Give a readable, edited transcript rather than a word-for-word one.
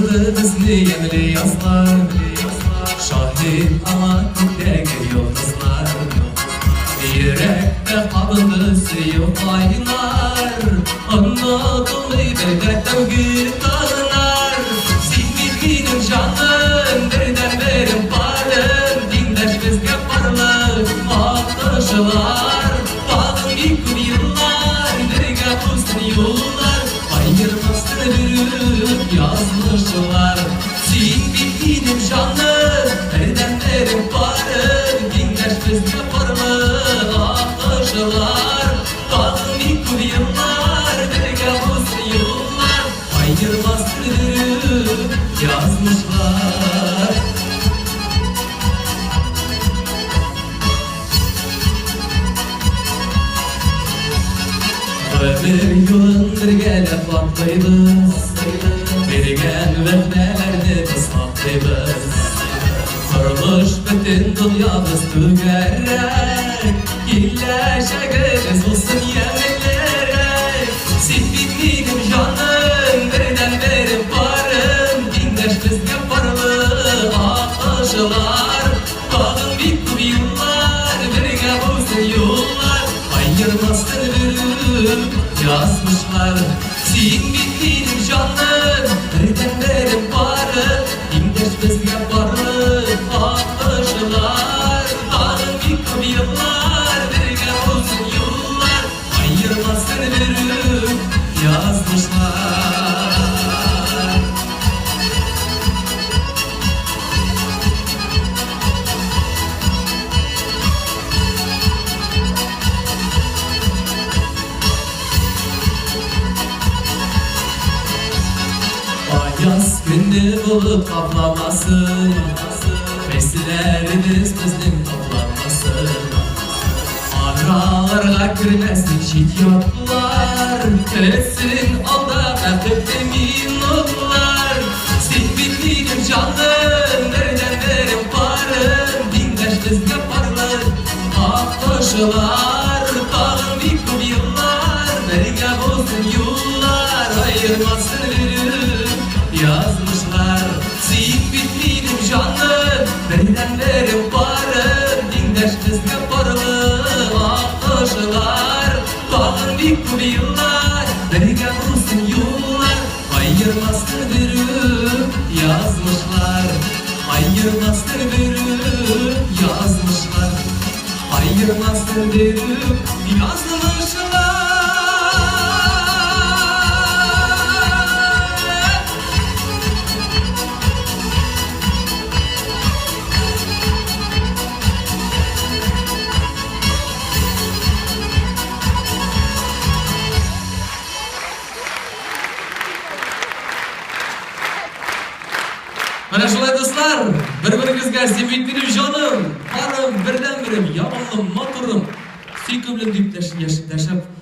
Kıldı bizni yemli yazlar, şahit ama kökteki yıldızlar. Yürekte kaldı siyah aylar, anlatılı belki tevgir dağlar. Sen benim canım, nereden benim varım, dinleş bizge parlık aktaşlar. Bağım yıkım yıllar, nereye bulsun yollar, ayırmasın büyük yazmışlar. Sen benim canım, nereden benim varım, dinleş bizge parlık aktaşlar. Bağım yıkım yıllar, nereye bulsun yollar, ayırmasın büyük yazmışlar. Ömür yolun birgelep atlayız, birgen vehmelerni biz atlayız. Kuruluş bütün dünyamız tügerek, illeşegimiz olsun yeminlerek. Sen benim canım, nereden benim varım, dinleş bizge parlı aktaşlar. Bağım bitti yıllar, birge bulsun yollar, ayırmasın büyük yazmışlar. Sen benim canım, nereden benim varım, dinleş bizge parlı aktaşlar. Bağım bitti yıllar, birge bulsun yollar, ayırmasın büyük yazmışlar. Yaz günü bulup kaplamasın, beslerimiz bizim toplanmasın. Aralarına girmesin şit yoklar, etsin alda bakıp emin ollar. Sen benim canım, nereden benim varım, dinleş bizge parlar aktaşlar. Bağım yıkım yıllar, nereye bulsun yollar, ayırmasın büyük yazmışlar. Sen benim canım, nereden benim varım, dinleş bizge parlı aktaşlar. Bağım yıkım yıllar, nereye bulsun yollar, ayırmasın büyük yazmışlar. Ayırmasın büyük yazmışlar, ayırmasın büyük yazmışlar. Mana şulay dostlar, bir-biringizga sen benim canım, varım, birden birim, yamanım, motorum, suykum bilan deb yashab